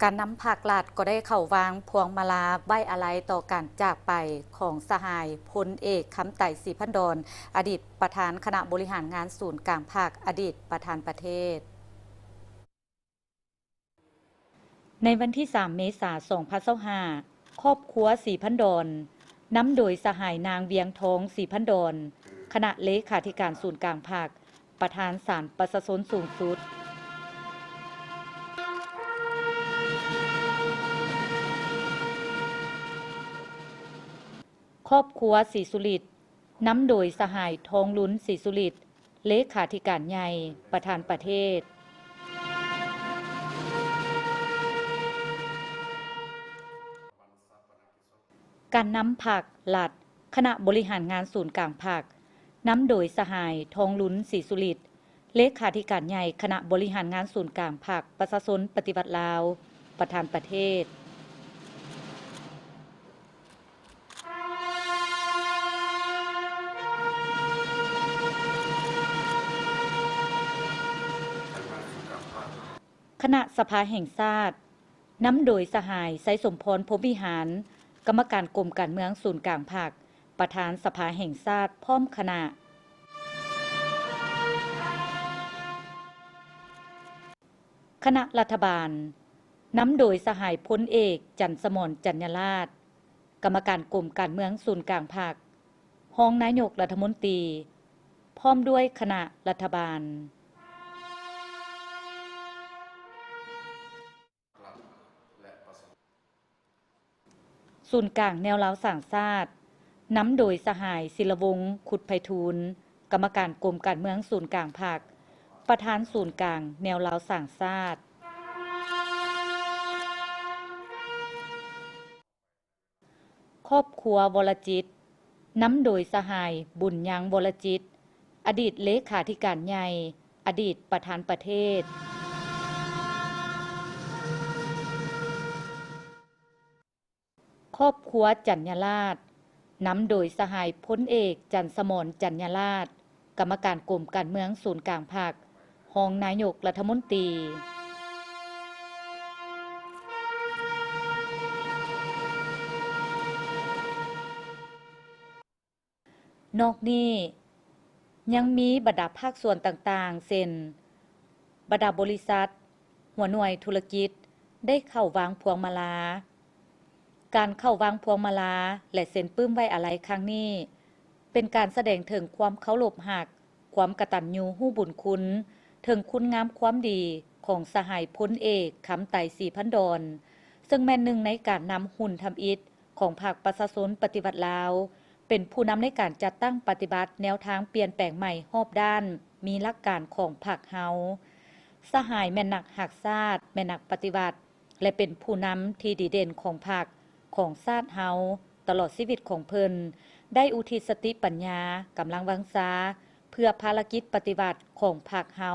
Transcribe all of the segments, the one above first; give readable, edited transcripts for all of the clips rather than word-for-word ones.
การนำภาครัฐก็ได้เข้าวางพวงมาลาไว้อาลัยต่อการจากไปของสหายพลเอกคำไต่ศรีพันดรอดีตประธานคณะบริหารงานศูนย์กลางภาคอดีตประธานประเทศในวันที่ 3 เมษายน 2525 ครอบครัวศรีพันดรนำโดยสหายนางเวียงทองศรีพันดรคณะเลขาธิการศูนย์กลางภาคประธานศาลประชาชนสูงสุดครอบครัวศรีสุริตนำโดยสหายทองลุ้นศรีสุริตเลขาธิการใหญ่ประธานประเทศการนำผักหลัดคณะบริหารงานศูนย์กลางภาคนำโดยสหายทองลุ้นศรีสุริตเลขาธิการใหญ่คณะบริหารงานศูนย์กลางภาคประชาชนปฏิวัติลาวประธานประเทศคณะสภาแห่งชาตินำโดยสหายไสสมพรพรหมวิหารกรรมการกรมการเมืองศูนย์กลางภาคประธานสภาแห่งชาติพร้อมคณะคณะรัฐบาลนำโดยสหายพลเอกจันทร์สมรจันยราชกรรมการกรมการเมืองศูนย์กลางภาครองนายกรัฐมนตรีพร้อมด้วยคณะรัฐบาลศูนย์กลางแนวร้าวสร้างชาตินำโดยสหายศิลวงศ์ขุดไพฑูรย์กรรมการกรมการเมืองศูนย์กลางภาคประธานศูนย์กลางแนวร้าวสร้างชาติครอบครัววรจิตนำโดยสหายบุญยังวรจิตอดีตเลขาธิการใหญ่อดีตประธานประเทศครอบครัวจันยราชนำโดยสหายพลเอกจันทร์สมรจันยราชกรรมการกรมการเมืองศูนย์กลางภาครองนายกรัฐมนตรีนอกนี้ยังมีบรรดาภาคส่วนต่างๆเช่นบรรดาบริษัทหัวหน่วยธุรกิจได้เข้าวางพวงมาลาการเข้าวางพวงมาลาและเซ็นปื้มไว้อาลัยครั้งนี้เป็นการแสดงถึงความเคารพหักความกตัญญูรู้บุญคุณถึงคุณงามความดีของสหายพลเอกคำไต่ศรีพันดรซึ่งแม่นหนึ่งในการนำหุ่นทำอิฐของภาคประชาชนปฏิวัติลาวเป็นผู้นำในการจัดตั้งปฏิบัติแนวทางเปลี่ยนแปลงใหม่รอบด้านมีหลักการของพรรคเฮาสหายแม่นนักหักชาติแม่นนักปฏิบัติและเป็นผู้นำที่ดีเด่นของพรรคของชาติเฮาตลอดชีวิตของเพิ่นได้อุทิศสติปัญญากำลังวังชาเพื่อภารกิจปฏิบัติของพรรคเฮา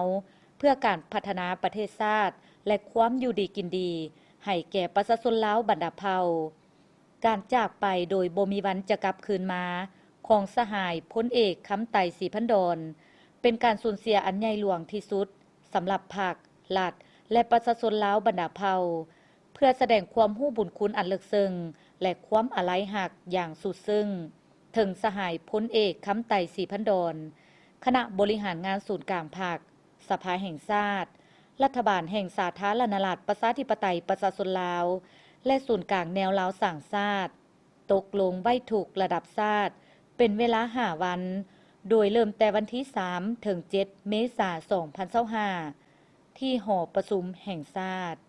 เพื่อการพัฒนาประเทศชาติและความอยู่ดีกินดีให้แก่ประชาชนลาวบรรดาเผ่าการจากไปโดยบ่มีวันจะกลับคืนมาของสหายพลเอกคำไต่ศรีพันดรเป็นการสูญเสียอันใหญ่หลวงที่สุดสำหรับภาครัฐและประชาชนลาวบรรดาเผ่าเพื่อแสดงความรู้บุญคุณอันลึกซึ้งและความอาลัยหักอย่างสุดซึ้งถึงสหายพลเอกคำไต่ศรีพันดรคณะบริหารงานศูนย์กลางภาคสภาแห่งชาติรัฐบาลแห่งสาธารณรัฐประชาธิปไตยประชาชนลาวและศูนย์กลางแนวลาวสร้างชาติตกลงไว้ถูกระดับชาติเป็นเวลา5 วันโดยเริ่มแต่วันที่3 ถึง 7 เมษายน 2025ที่หอประชุมแห่งชาติ